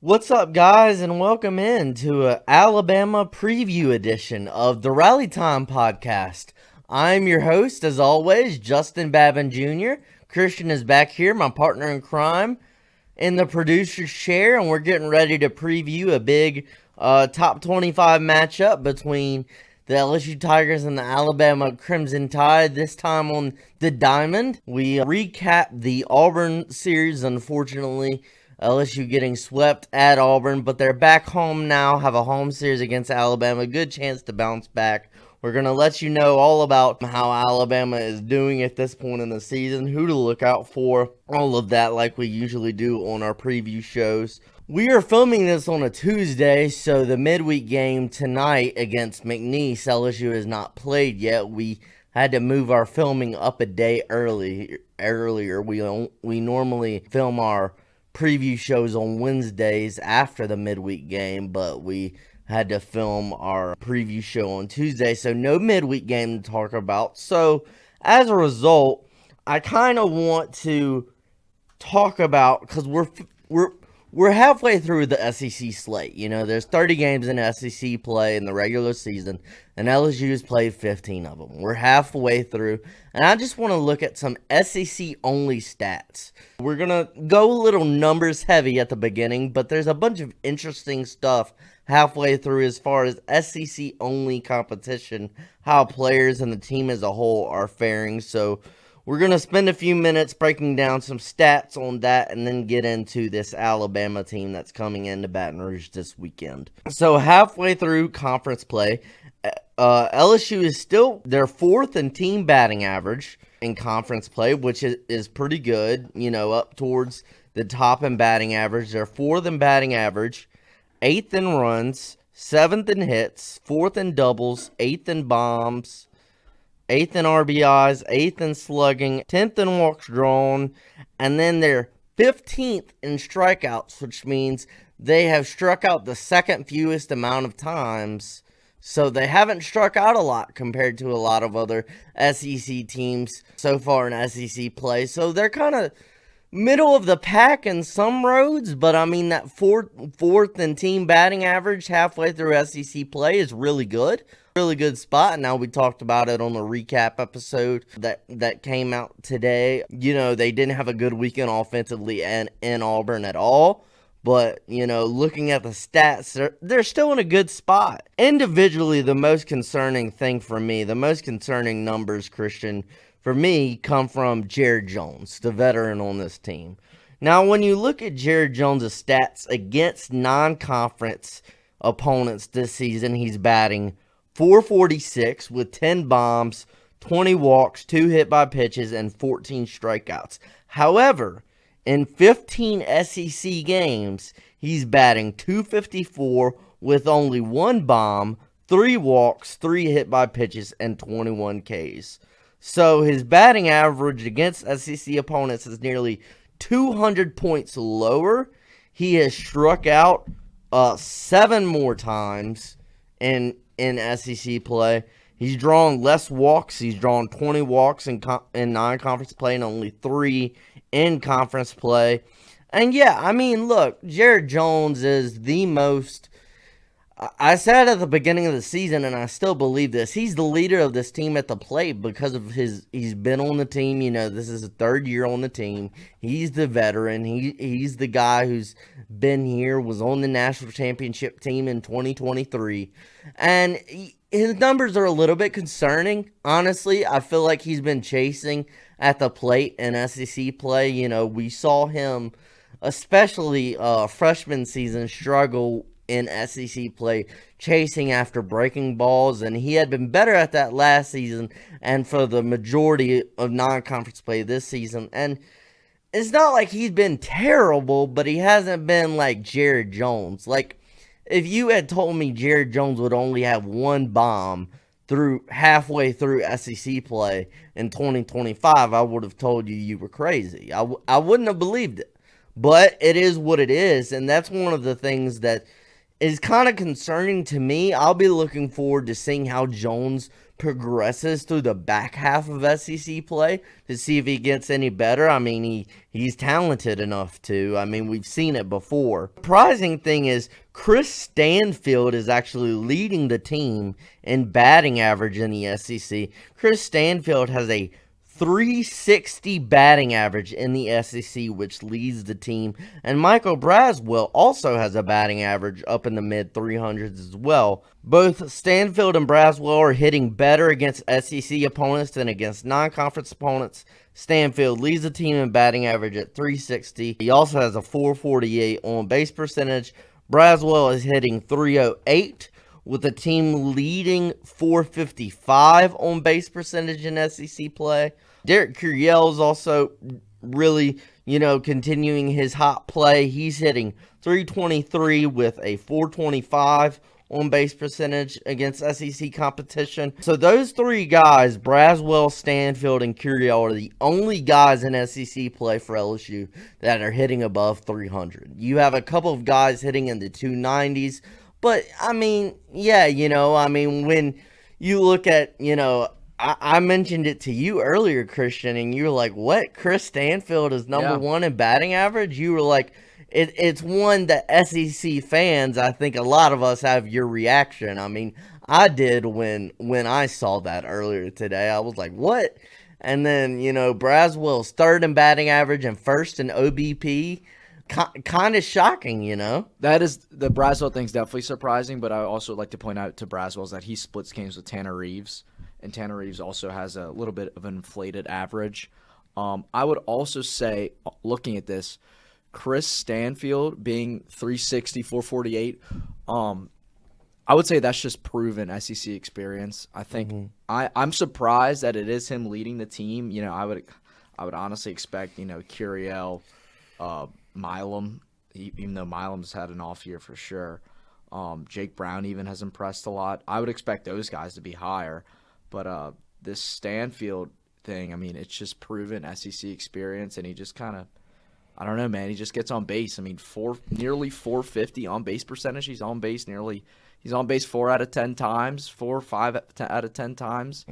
What's up, guys, and welcome in to an Alabama preview edition of the Rally Time podcast. I'm your host, as always, Justin Babin Jr. Christian is back here, my partner in crime, in the producer's chair, and we're getting ready to preview a big top 25 matchup between the LSU Tigers and the Alabama Crimson Tide, this time on the Diamond. We recap the Auburn series, unfortunately. LSU getting swept at Auburn, but they're back home now, have a home series against Alabama. Good chance to bounce back. We're going to let you know all about how Alabama is doing at this point in the season, who to look out for, all of that like we usually do on our preview shows. We are filming this on a Tuesday, so the midweek game tonight against McNeese, LSU has not played yet. We had to move our filming up a day earlier. We normally film our preview shows on Wednesdays after the midweek game, but we had to film our preview show on Tuesday, so no midweek game to talk about. So as a result, I kind of want to talk about, because we're halfway through the SEC slate. You know, there's 30 games in SEC play in the regular season, and LSU has played 15 of them. We're halfway through, and I just want to look at some SEC-only stats. We're going to go a little numbers heavy at the beginning, but there's a bunch of interesting stuff halfway through as far as SEC-only competition, how players and the team as a whole are faring. So we're going to spend a few minutes breaking down some stats on that and then get into this Alabama team that's coming into Baton Rouge this weekend. So halfway through conference play, LSU is still their fourth in team batting average in conference play, which is pretty good, you know, up towards the top in batting average. They're fourth in batting average, eighth in runs, seventh in hits, fourth in doubles, eighth in bombs, 8th in RBIs, 8th in slugging, 10th in walks drawn, and then they're 15th in strikeouts, which means they have struck out the second fewest amount of times. So they haven't struck out a lot compared to a lot of other SEC teams so far in SEC play. So they're kind of middle of the pack in some roads, but I mean that fourth in team batting average halfway through SEC play is really good. Really good spot, and now we talked about it on the recap episode that came out today. You know, they didn't have a good weekend offensively and in Auburn at all, but, you know, looking at the stats, they're still in a good spot. Individually, the most concerning thing for me, the most concerning numbers, Christian, for me, come from Jared Jones, the veteran on this team. Now, when you look at Jared Jones' stats against non-conference opponents this season, he's batting .446 with 10 bombs, 20 walks, 2 hit by pitches, and 14 strikeouts. However, in 15 SEC games, he's batting .254 with only 1 bomb, 3 walks, 3 hit by pitches, and 21 Ks. So his batting average against SEC opponents is nearly 200 points lower. He has struck out 7 more times in SEC play. He's drawn less walks. He's drawn 20 walks in non-conference play and only 3 in conference play. And yeah, I mean, look, Jared Jones is the most, I said at the beginning of the season, and I still believe this, he's the leader of this team at the plate because of he's been on the team. You know, this is his 3rd year on the team. He's the veteran. He's the guy who's been here, was on the national championship team in 2023. And his numbers are a little bit concerning, honestly. I feel like he's been chasing at the plate in SEC play. You know, we saw him, especially freshman season, struggle in SEC play, chasing after breaking balls, and he had been better at that last season and for the majority of non-conference play this season. And it's not like he's been terrible, but he hasn't been like Jared Jones. Like, if you had told me Jared Jones would only have 1 bomb halfway through SEC play in 2025, I would have told you were crazy. I wouldn't have believed it. But it is what it is, and that's one of the things that is kind of concerning to me. I'll be looking forward to seeing how Jones progresses through the back half of SEC play to see if he gets any better. I mean, he's talented enough to. I mean, we've seen it before. Surprising thing is Chris Stanfield is actually leading the team in batting average in the SEC. Chris Stanfield has a 360 batting average in the SEC, which leads the team. And Michael Braswell also has a batting average up in the mid 300s as well. Both Stanfield and Braswell are hitting better against SEC opponents than against non-conference opponents. Stanfield leads the team in batting average at 360. He also has a 448 on base percentage. Braswell is hitting 308. With the team leading 455 on base percentage in SEC play. Derek Curiel is also really, continuing his hot play. He's hitting 323 with a 425 on base percentage against SEC competition. So those three guys, Braswell, Stanfield, and Curiel, are the only guys in SEC play for LSU that are hitting above 300. You have a couple of guys hitting in the 290s. But, I mean, yeah, when you look at, I mentioned it to you earlier, Christian, and you were like, what? Chris Stanfield is number one in batting average? You were like, it's one that SEC fans, I think a lot of us have your reaction. I mean, I did when I saw that earlier today. I was like, what? And then, Braswell's third in batting average and first in OBP. Kind of shocking, That is, the Braswell thing's definitely surprising, but I also like to point out to Braswell's that he splits games with Tanner Reeves, and Tanner Reeves also has a little bit of an inflated average. I would also say, looking at this, Chris Stanfield being 360, 448, I would say that's just proven SEC experience. I think I'm surprised that it is him leading the team. I would honestly expect, Curiel, Milam, even though Milam's had an off year for sure. Jake Brown even has impressed a lot. I would expect those guys to be higher. But this Stanfield thing, I mean, it's just proven SEC experience, and he just kind of, I don't know, man, he just gets on base. I mean, nearly 450 on base percentage. He's on base 4 out of 10 times, 5 out of 10 times,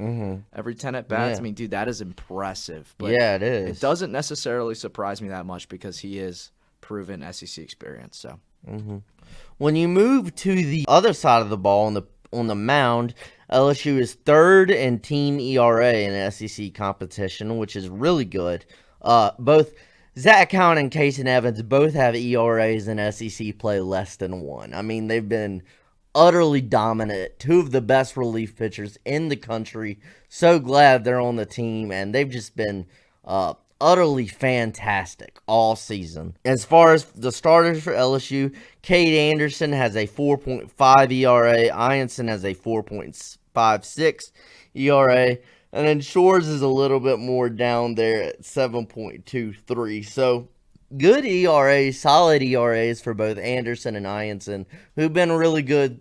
every 10 at bats. Yeah. I mean, dude, that is impressive. But yeah, it is. It doesn't necessarily surprise me that much because he is proven SEC experience. So, when you move to the other side of the ball on the mound, LSU is third in team ERA in SEC competition, which is really good. Both Zach Cowan and Casey Evans both have ERAs in SEC play less than 1. I mean, they've been utterly dominant. Two of the best relief pitchers in the country. So glad they're on the team, and they've just been utterly fantastic all season. As far as the starters for LSU, Cade Anderson has a 4.5 ERA. Ianson has a 4.56 ERA. And then Shores is a little bit more down there at 7.23. So good ERAs, solid ERAs for both Anderson and Ianson, who've been really good,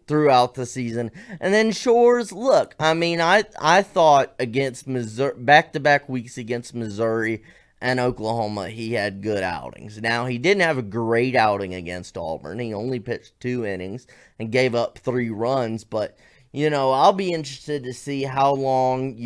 throughout the season. And then Shores, look, I mean, I thought against Missouri, back-to-back weeks against Missouri and Oklahoma, he had good outings. Now, he didn't have a great outing against Auburn. He only pitched 2 innings and gave up 3 runs, but I'll be interested to see how long,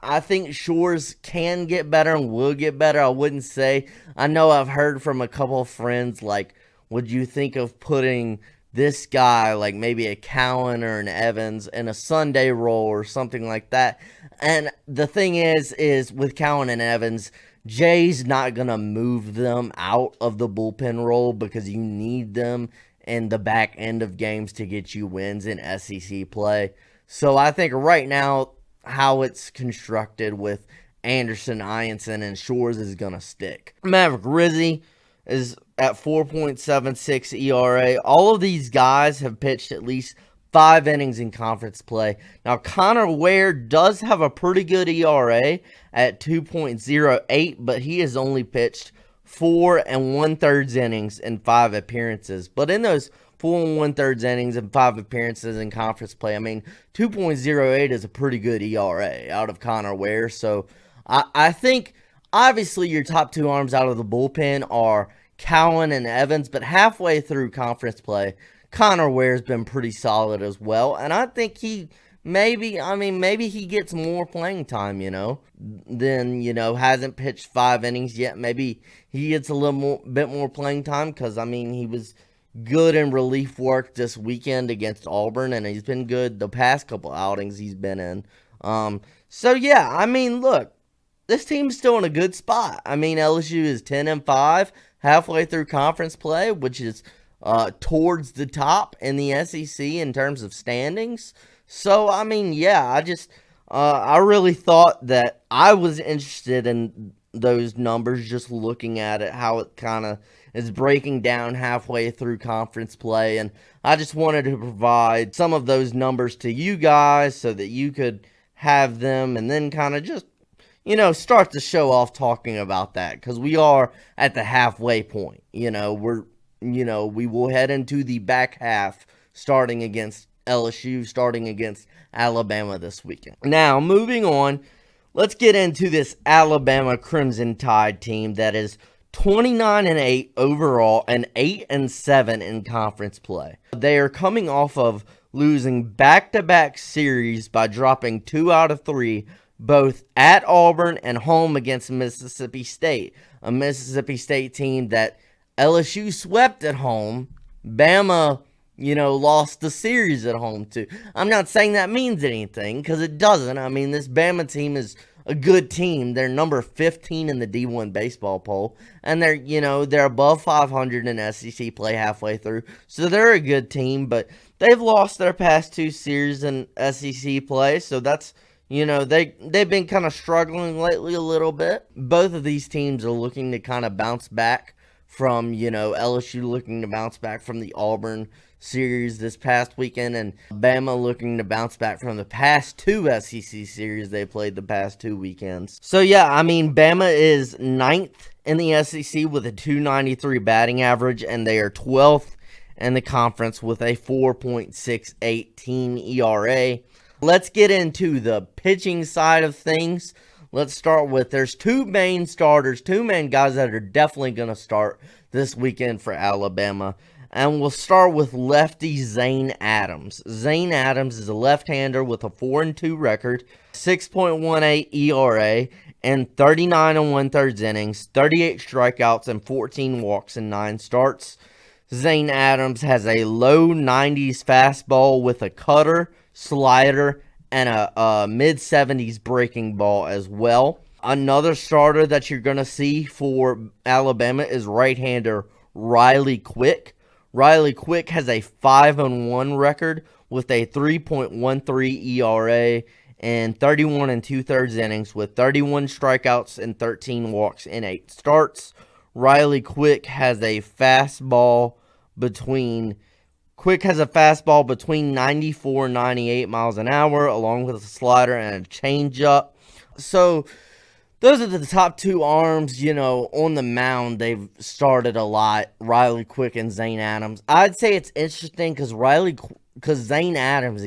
I think Shores can get better and will get better. I wouldn't say. I know I've heard from a couple of friends, like, would you think of putting this guy, like maybe a Cowan or an Evans, in a Sunday role or something like that? And the thing is with Cowan and Evans, Jay's not going to move them out of the bullpen role because you need them in the back end of games to get you wins in SEC play. So I think right now how it's constructed with Anderson, Ianson, and Shores is going to stick. Maverick Rizzi is at 4.76 ERA. All of these guys have pitched at least 5 innings in conference play. Now, Connor Ware does have a pretty good ERA at 2.08, but he has only pitched 4 1/3 innings in 5 appearances. But in those 4 1/3 innings and 5 appearances in conference play, I mean, 2.08 is a pretty good ERA out of Connor Ware. So I think, obviously, your top 2 arms out of the bullpen are Cowan and Evans, but halfway through conference play, Connor Ware's been pretty solid as well. And I think he maybe he gets more playing time, than, hasn't pitched 5 innings yet. Maybe he gets a bit more playing time because, he was good in relief work this weekend against Auburn, and he's been good the past couple outings he's been in. So yeah, look, this team's still in a good spot. LSU is 10-5 halfway through conference play, which is towards the top in the SEC in terms of standings. So yeah, I really thought that I was interested in those numbers, just looking at it, how it kind of is breaking down halfway through conference play, and I just wanted to provide some of those numbers to you guys so that you could have them, and then kind of just start the show off talking about that, because we are at the halfway point. We will head into the back half starting against LSU, starting against Alabama this weekend. Now, moving on, let's get into this Alabama Crimson Tide team that is 29-8 overall and 8-7 in conference play. They are coming off of losing back-to-back series by dropping 2 out of 3, both at Auburn and home against Mississippi State, a Mississippi State team that LSU swept at home. Bama, lost the series at home too. I'm not saying that means anything, because it doesn't. This Bama team is a good team. They're number 15 in the D1 baseball poll, and they're above 500 in SEC play halfway through, so they're a good team, but they've lost their past 2 series in SEC play, so that's, they've been kind of struggling lately a little bit. Both of these teams are looking to kind of bounce back from, LSU looking to bounce back from the Auburn series this past weekend, and Bama looking to bounce back from the past 2 SEC series they played the past 2 weekends. So yeah, Bama is 9th in the SEC with a 293 batting average, and they are 12th in the conference with a 4.68 team ERA. Let's get into the pitching side of things. Let's start with, there's 2 main starters, 2 main guys that are definitely going to start this weekend for Alabama. And we'll start with lefty Zane Adams. Zane Adams is a left-hander with a 4-2 record, 6.18 ERA, and 39 1/3 innings, 38 strikeouts, and 14 walks in 9 starts. Zane Adams has a low 90s fastball with a cutter, slider, and a mid-70s breaking ball as well. Another starter that you're going to see for Alabama is right-hander Riley Quick. Riley Quick has a 5-1 record with a 3.13 ERA and 31 2/3 innings with 31 strikeouts and 13 walks in 8 starts. Riley Quick has a fastball between 94 and 98 miles an hour, along with a slider and a changeup. So those are the top 2 arms, on the mound. They've started a lot, Riley Quick and Zane Adams. I'd say it's interesting because Zane Adams,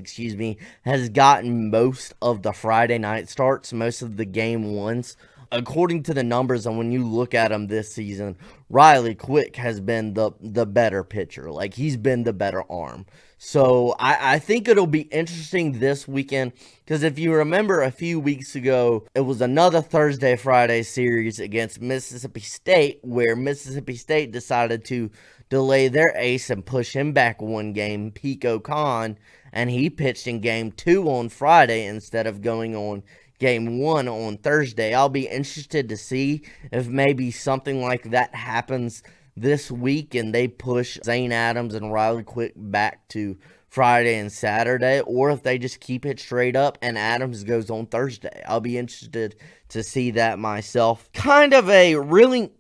has gotten most of the Friday night starts, most of the game ones. According to the numbers, and when you look at him this season, Riley Quick has been the better pitcher. Like, he's been the better arm. So I think it'll be interesting this weekend, because if you remember a few weeks ago, it was another Thursday-Friday series against Mississippi State, where Mississippi State decided to delay their ace and push him back 1 game, Pico Khan, and he pitched in Game 2 on Friday instead of going on Game 1 on Thursday. I'll be interested to see if maybe something like that happens this week and they push Zane Adams and Riley Quick back to Friday and Saturday, or if they just keep it straight up and Adams goes on Thursday. I'll be interested to see that myself. Kind of a really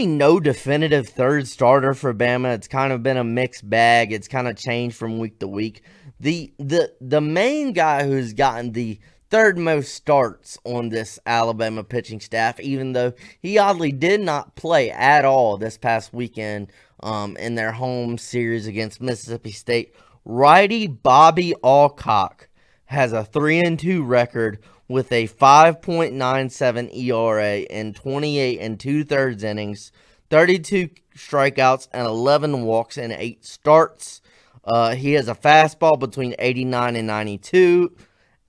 no definitive third starter for Bama. It's kind of been a mixed bag. It's kind of changed from week to week. The main guy who's gotten the third most starts on this Alabama pitching staff, even though he oddly did not play at all this past weekend in their home series against Mississippi State. Righty Bobby Alcock has a 3-2 record with a 5.97 ERA in 28 2/3 innings, 32 strikeouts, and 11 walks in 8 starts. He has a fastball between 89 and 92,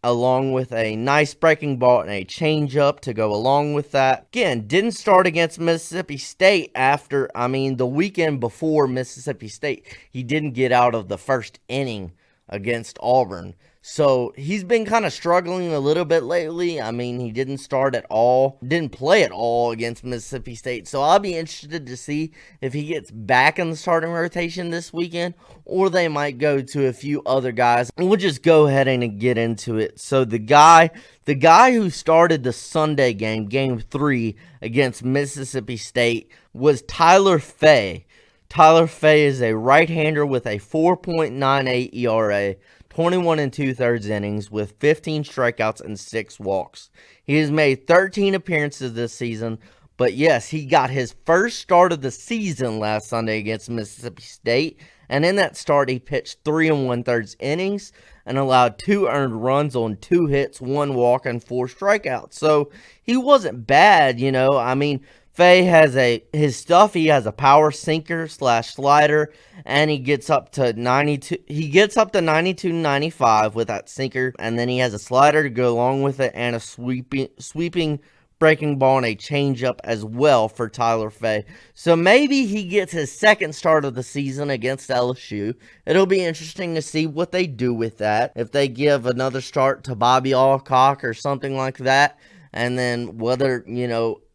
along with a nice breaking ball and a changeup to go along with that. Again, didn't start against Mississippi State the weekend before Mississippi State. He didn't get out of the first inning against Auburn. So he's been kind of struggling a little bit lately. He didn't play at all against Mississippi State. So I'll be interested to see if he gets back in the starting rotation this weekend, or they might go to a few other guys. And we'll just go ahead and get into it. So the guy who started the Sunday game, game 3 against Mississippi State, was Tyler Fay. Tyler Fay is a right-hander with a 4.98 ERA, 21 2/3 innings with 15 strikeouts and 6 walks. He has made 13 appearances this season, but yes, he got his first start of the season last Sunday against Mississippi State, and in that start, he pitched 3 1/3 innings and allowed 2 earned runs on 2 hits, 1 walk, and 4 strikeouts. So he wasn't bad, Fay has his stuff. He has a power sinker / slider, and he gets up to 92. He gets up to 92, 95 with that sinker, and then he has a slider to go along with it, and a sweeping breaking ball and a changeup as well for Tyler Fay. So maybe he gets his second start of the season against LSU. It'll be interesting to see what they do with that. If they give another start to Bobby Alcock or something like that, and then whether,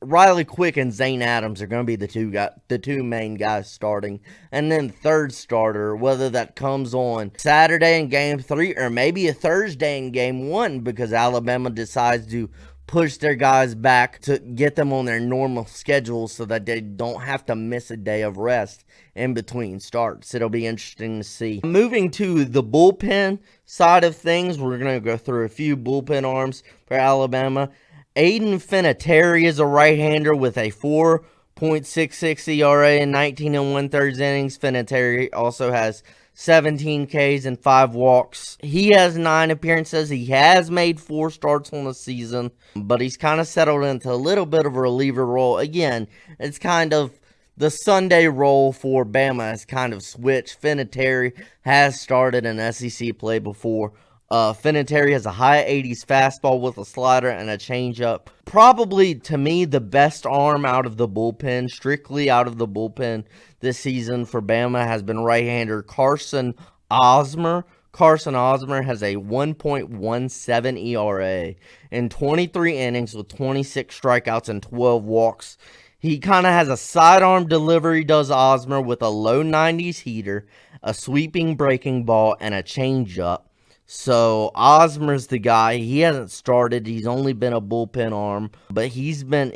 Riley Quick and Zane Adams are going to be the two main guys starting. And then third starter, whether that comes on Saturday in game 3 or maybe a Thursday in game 1, because Alabama decides to push their guys back to get them on their normal schedule so that they don't have to miss a day of rest in between starts. It'll be interesting to see. Moving to the bullpen side of things, we're going to go through a few bullpen arms for Alabama. Aiden Vinatieri is a right-hander with a 4.66 ERA and 19 1/3 innings. Vinatieri also has 17 Ks and 5 walks. He has 9 appearances. He has made 4 starts on the season, but he's kind of settled into a little bit of a reliever role. Again, it's kind of the Sunday role for Bama has kind of switched. Vinatieri has started in SEC play before. Vinatieri has a high 80s fastball with a slider and a changeup. Probably, to me, the best arm out of the bullpen, strictly out of the bullpen this season for Bama, has been right-hander Carson Osmer. Carson Osmer has a 1.17 ERA in 23 innings with 26 strikeouts and 12 walks. He kind of has a sidearm delivery, does Osmer, with a low 90s heater, a sweeping breaking ball, and a changeup. So Osmer's the guy. He hasn't started. He's only been a bullpen arm, but he's been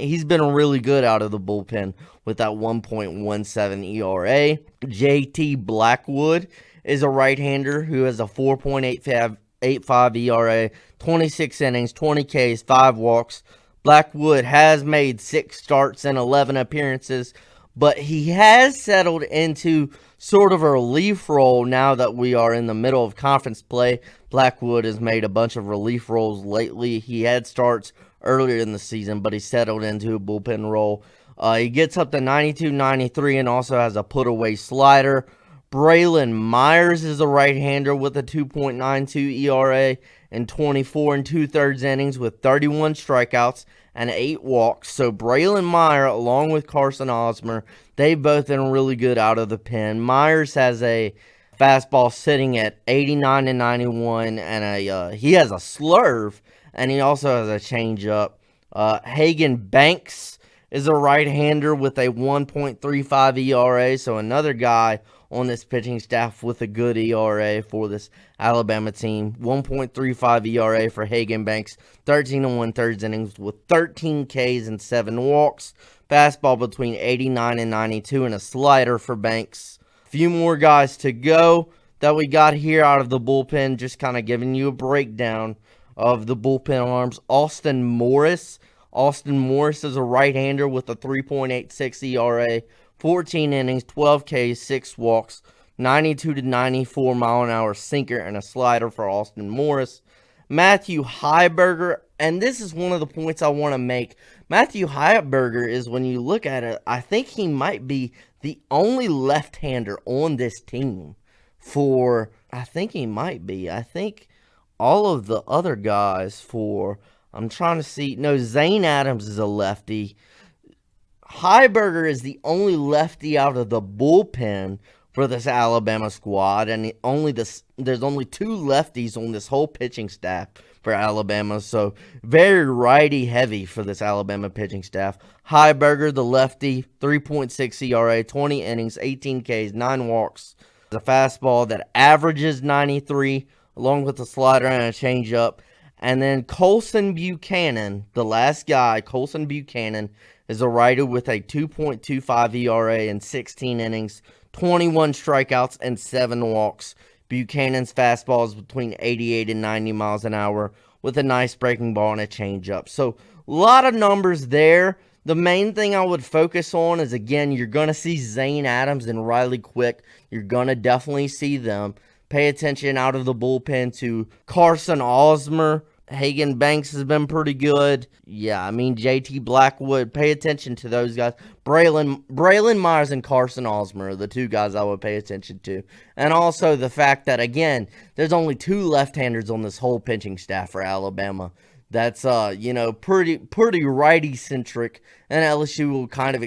really good out of the bullpen with that 1.17 ERA. JT Blackwood is a right-hander who has a 4.85 ERA, 26 innings, 20 Ks, 5 walks. Blackwood has made 6 starts and 11 appearances, but he has settled into sort of a relief role now that we are in the middle of conference play. Blackwood has made a bunch of relief roles lately. He had starts earlier in the season, but he settled into a bullpen role. He gets up to 92, 93 and also has a put-away slider. Braylon Myers is a right-hander with a 2.92 ERA and 24 2/3 innings with 31 strikeouts and 8 walks. So Braylon Myers, along with Carson Osmer, they've both been really good out of the pen. Myers has a fastball sitting at 89 and 91, and he has a slurve, and he also has a changeup. Hagen Banks is a right-hander with a 1.35 ERA, so another guy on this pitching staff with a good ERA for this Alabama team. 1.35 ERA for Hagen Banks, 13 1/3 innings with 13 Ks and 7 walks. Fastball between 89 and 92 and a slider for Banks. A few more guys to go that we got here out of the bullpen, just kind of giving you a breakdown of the bullpen arms. Austin Morris is a right-hander with a 3.86 ERA, 14 innings, 12 Ks, 6 walks, 92 to 94 mile-an-hour sinker, and a slider for Austin Morris. Matthew Heiberger, and this is one of the points I want to make. Matthew Heiberger is, when you look at it, I think he might be the only left-hander on this team I think he might be. I think all of the other guys for, I'm trying to see, no, Zane Adams is a lefty. Heiberger is the only lefty out of the bullpen for this Alabama squad, and there's only 2 lefties on this whole pitching staff for Alabama, so very righty heavy for this Alabama pitching staff. Heiberger, the lefty, 3.6 ERA, 20 innings, 18 Ks, 9 walks. The fastball that averages 93, along with a slider and a changeup. And then Colson Buchanan, the last guy, Colson Buchanan, is a righty with a 2.25 ERA in 16 innings, 21 strikeouts, and 7 walks. Buchanan's fastball is between 88 and 90 miles an hour with a nice breaking ball and a changeup. So, a lot of numbers there. The main thing I would focus on is, again, you're going to see Zane Adams and Riley Quick. You're going to definitely see them. Pay attention out of the bullpen to Carson Osmer. Hagen Banks has been pretty good. Yeah, I mean, JT Blackwood. Pay attention to those guys. Braylon Myers and Carson Osmer are the 2 guys I would pay attention to. And also the fact that, again, there's only 2 left-handers on this whole pitching staff for Alabama. That's, pretty righty-centric, and LSU will kind of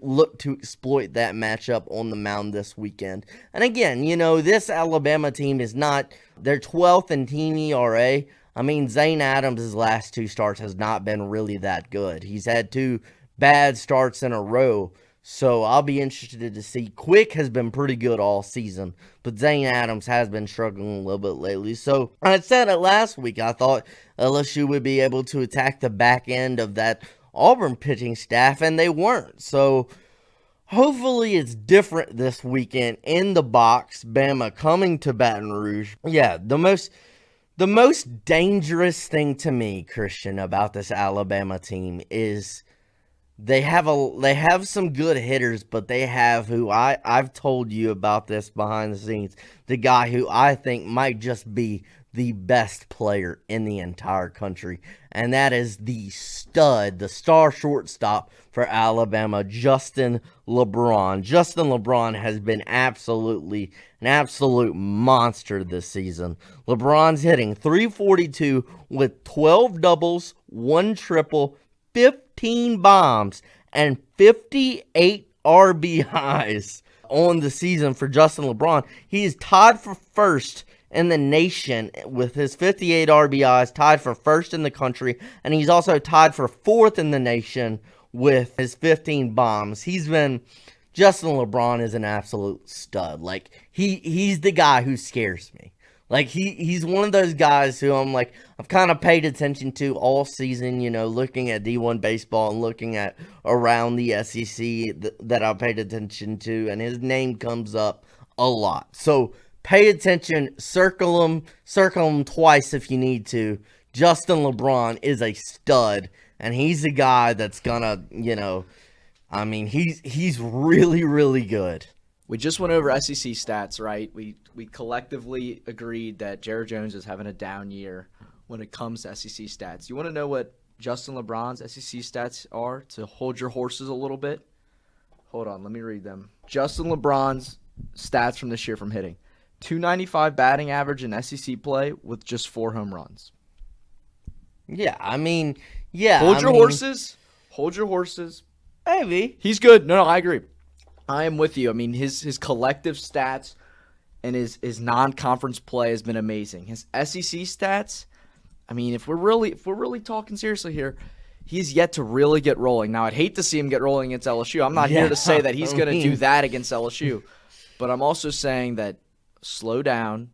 look to exploit that matchup on the mound this weekend. And again, this Alabama team is not, they're 12th in team ERA. I mean, Zane Adams' last 2 starts has not been really that good. He's had 2 bad starts in a row. So I'll be interested to see. Quick has been pretty good all season, but Zane Adams has been struggling a little bit lately. So I said it last week. I thought LSU would be able to attack the back end of that Auburn pitching staff, and they weren't. So hopefully it's different this weekend in the box. Bama coming to Baton Rouge. Yeah, the most dangerous thing to me, Christian, about this Alabama team is they have some good hitters, but they have who I've told you about this behind the scenes, the guy who I think might just be the best player in the entire country, and that is the stud, the star shortstop for Alabama, Justin LeBron. Justin LeBron has been an absolute monster this season. LeBron's hitting .342 with 12 doubles, 1 triple, 15 bombs, and 58 RBIs on the season for Justin LeBron. He is tied for first in the nation with his 58 RBIs, tied for first in the country, and he's also tied for 4th in the nation with his 15 bombs. Justin LeBron is an absolute stud. Like, he's the guy who scares me. Like, he's one of those guys who I've kind of paid attention to all season, looking at D1 baseball and looking at around the SEC that I've paid attention to, and his name comes up a lot. So, pay attention, circle him twice if you need to. Justin LeBron is a stud, and he's a guy that's gonna, he's really, really good. We just went over SEC stats, right? We collectively agreed that Jared Jones is having a down year when it comes to SEC stats. You want to know what Justin LeBron's SEC stats are to hold your horses a little bit? Hold on, let me read them. Justin LeBron's stats from this year from hitting. .295 batting average in SEC play with just 4 home runs. Yeah, Hold your horses. Hold your horses. Maybe. He's good. No, I agree. I am with you. I mean, his collective stats and his non-conference play has been amazing. His SEC stats, I mean, if we're really talking seriously here, he's yet to really get rolling. Now, I'd hate to see him get rolling against LSU. I'm not here to say that he's going to do that against LSU, but I'm also saying that slow down.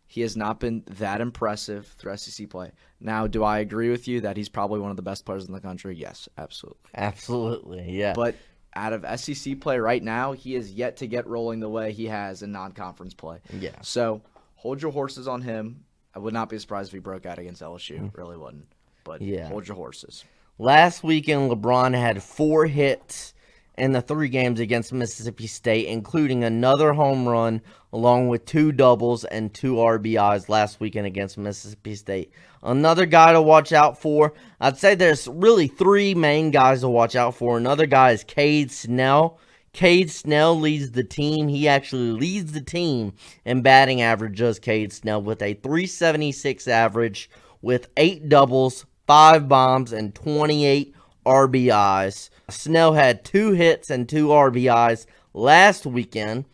He has not been that impressive through SEC play. Now, do I agree with you that he's probably one of the best players in the country? Yes, absolutely. Absolutely, yeah. But out of SEC play right now, he is yet to get rolling the way he has in non-conference play. Yeah. So hold your horses on him. I would not be surprised if he broke out against LSU. Really wouldn't. But hold your horses. Last weekend, LeBron had 4 hits in the 3 games against Mississippi State, including another home run, along with 2 doubles and 2 RBIs last weekend against Mississippi State. Another guy to watch out for, I'd say there's really 3 main guys to watch out for. Another guy is Cade Snell. Cade Snell leads the team. He actually leads the team in batting averages, Cade Snell, with a .376 average with 8 doubles, 5 bombs, and 28 RBIs. Snell had 2 hits and 2 RBIs last weekend.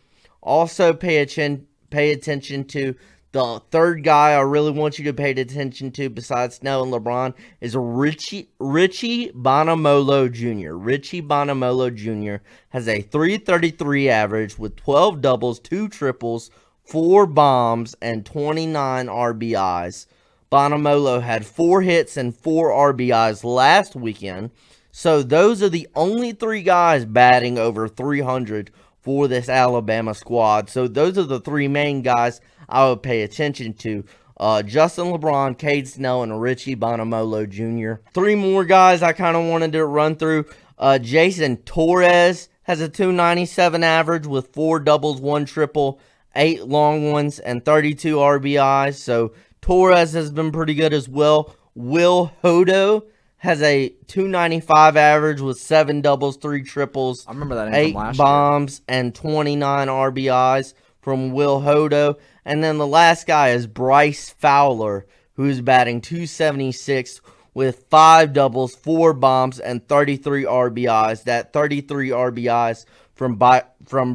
Also pay attention to the third guy I really want you to pay attention to besides Snell and LeBron is Richie Bonamolo Jr. Richie Bonamolo Jr. has a .333 average with 12 doubles, 2 triples, 4 bombs, and 29 RBIs. Bonamolo had 4 hits and 4 RBIs last weekend. So those are the only 3 guys batting over 300 for this Alabama squad. So those are the 3 main guys I would pay attention to. Justin LeBron, Cade Snell, and Richie Bonamolo Jr. 3 more guys I kind of wanted to run through. Jason Torres has a .297 average with 4 doubles, 1 triple, 8 long ones, and 32 RBIs. So Torres has been pretty good as well. Will Hodo has a .295 average with 7 doubles, 3 triples, I remember that name 8 from last bombs, and 29 RBIs from Will Hodo. And then the last guy is Bryce Fowler, who's batting .276 with 5 doubles, 4 bombs, and 33 RBIs. That 33 RBIs from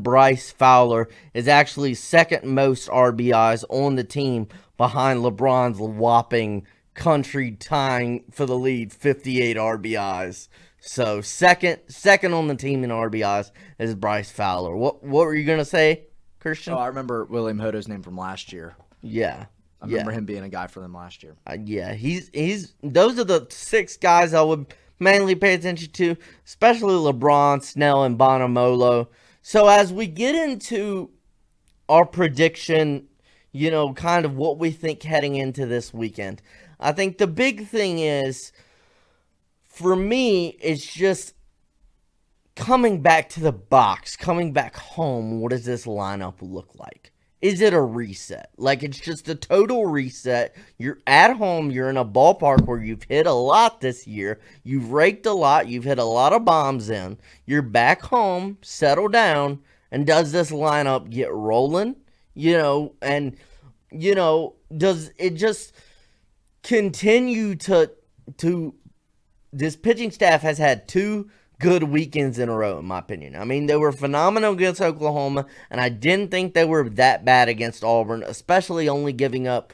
Bryce Fowler is actually second most RBIs on the team behind LeBron's whopping country tying for the lead 58 RBIs. So second on the team in RBIs is Bryce Fowler. What were you gonna say, Christian? Oh, I remember William Hodo's name from last year. Yeah. I remember him being a guy for them last year. Yeah, he's those are the 6 guys I would mainly pay attention to, especially LeBron, Snell, and Bonamolo. So as we get into our prediction, kind of what we think heading into this weekend, I think the big thing is, for me, it's just coming back to the box, coming back home. What does this lineup look like? Is it a reset? Like, it's just a total reset. You're at home. You're in a ballpark where you've hit a lot this year. You've raked a lot. You've hit a lot of bombs in. You're back home, settle down, and does this lineup get rolling? Does it just continue to this pitching staff has had 2 good weekends in a row, in my opinion. I mean, they were phenomenal against Oklahoma, and I didn't think they were that bad against Auburn, especially only giving up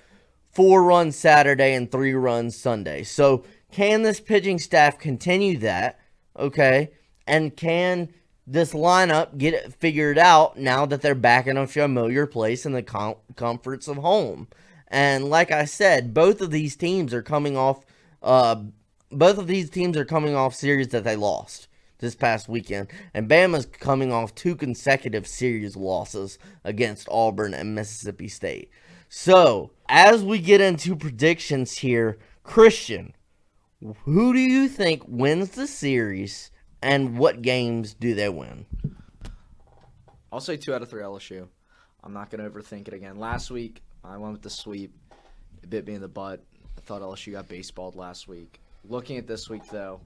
4 runs Saturday and 3 runs Sunday. So can this pitching staff continue that? Okay. And can this lineup get it figured out now that they're back in a familiar place in the comforts of home? And like I said, both of these teams are coming off series that they lost this past weekend, and Bama's coming off 2 consecutive series losses against Auburn and Mississippi State. So, as we get into predictions here, Christian, who do you think wins the series, and what games do they win? I'll say 2 out of 3 LSU. I'm not going to overthink it again. Last week, I went with the sweep. It bit me in the butt. I thought LSU got baseballed last week. Looking at this week, though,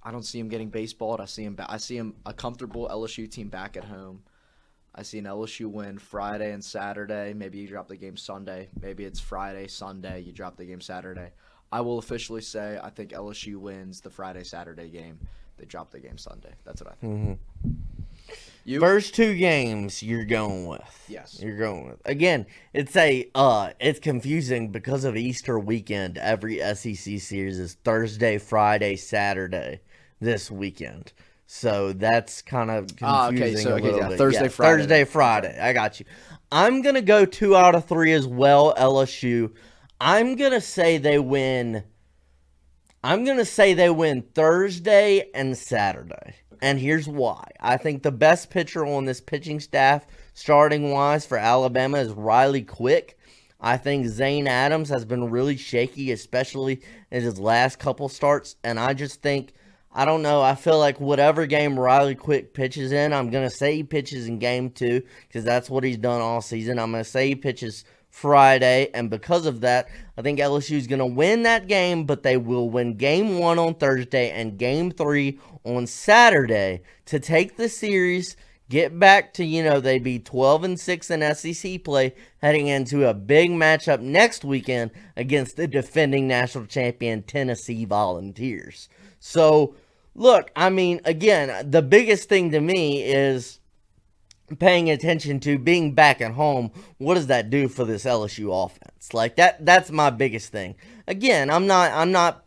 I don't see him getting baseballed. I see him a comfortable LSU team back at home. I see an LSU win Friday and Saturday. Maybe you drop the game Sunday. Maybe it's Friday, Sunday. You drop the game Saturday. I will officially say I think LSU wins the Friday-Saturday game. They drop the game Sunday. That's what I think. Mm-hmm. You? First 2 games you're going with. Yes. You're going with. Again, it's confusing because of Easter weekend. Every SEC series is Thursday, Friday, Saturday this weekend. So that's kind of confusing a little bit. Thursday, Friday. Thursday, Friday. I got you. I'm going to go 2 out of 3 as well, LSU. I'm going to say they win Thursday and Saturday. And here's why. I think the best pitcher on this pitching staff, starting-wise for Alabama, is Riley Quick. I think Zane Adams has been really shaky, especially in his last couple starts. And I just think, I don't know, I feel like whatever game Riley Quick pitches in, I'm going to say he pitches in game 2, because that's what he's done all season. I'm going to say he pitches Friday, and because of that, I think LSU is going to win that game, but they will win game 1 on Thursday and game 3 on Saturday to take the series, get back to, they'd be 12-6 in SEC play heading into a big matchup next weekend against the defending national champion Tennessee Volunteers. So, look, I mean, again, the biggest thing to me is paying attention to being back at home. What does that do for this LSU offense? Like that's my biggest thing. Again, I'm not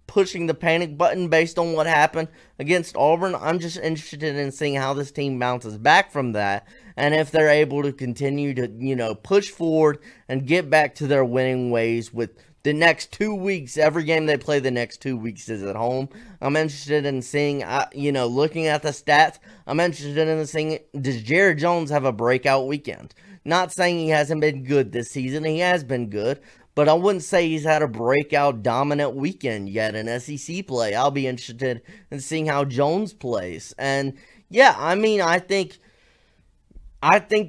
pushing the panic button based on what happened against Auburn. I'm just interested in seeing how this team bounces back from that and if they're able to continue to, push forward and get back to their winning ways with the next 2 weeks. Every game they play the next 2 weeks is at home. I'm interested in seeing, looking at the stats, I'm interested in seeing, does Jared Jones have a breakout weekend? Not saying he hasn't been good this season. He has been good. But I wouldn't say he's had a breakout dominant weekend yet in SEC play. I'll be interested in seeing how Jones plays. And, yeah, I mean, I think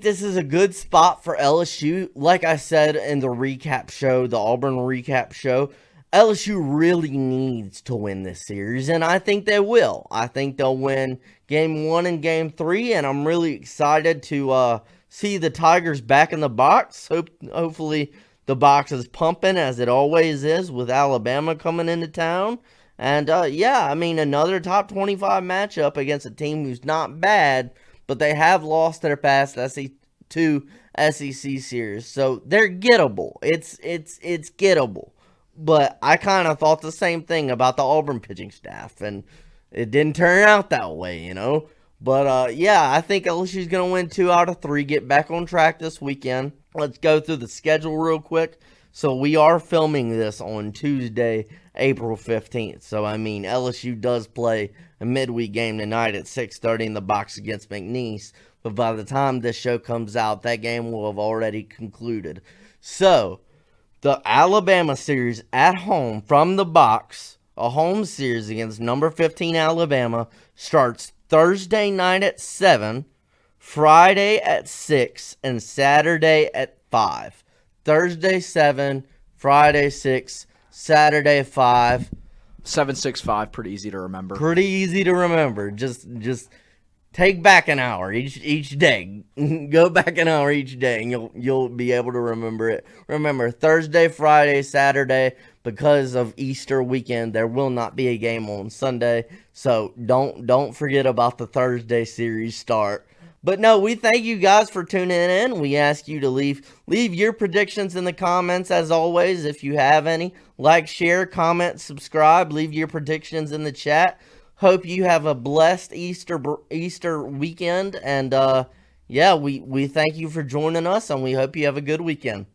this is a good spot for LSU. Like I said in the recap show, the Auburn recap show, LSU really needs to win this series, and I think they will. I think they'll win game 1 and game 3, and I'm really excited to see the Tigers back in the box. Hopefully the box is pumping, as it always is, with Alabama coming into town. And, yeah, I mean, another top 25 matchup against a team who's not bad, but they have lost their past two SEC series, so they're gettable. It's gettable. But I kind of thought the same thing about the Auburn pitching staff, and it didn't turn out that way, But, yeah, I think LSU's going to win 2 out of 3, get back on track this weekend. Let's go through the schedule real quick. So we are filming this on Tuesday, April 15th. So, I mean, LSU does play a midweek game tonight at 6:30 in the box against McNeese. But by the time this show comes out, that game will have already concluded. So, the Alabama series at home from the box, a home series against number 15 Alabama, starts Thursday night at 7, Friday at 6, and Saturday at 5. Thursday 7, Friday 6, Saturday 5. 765, pretty easy to remember. Pretty easy to remember. Just take back an hour each day. Go back an hour each day, and you'll be able to remember it. Remember, Thursday, Friday, Saturday, because of Easter weekend, there will not be a game on Sunday. So don't forget about the Thursday series start. But no, we thank you guys for tuning in. We ask you to leave your predictions in the comments, as always, if you have any. Like, share, comment, subscribe. Leave your predictions in the chat. Hope you have a blessed Easter weekend. And, yeah, we thank you for joining us, and we hope you have a good weekend.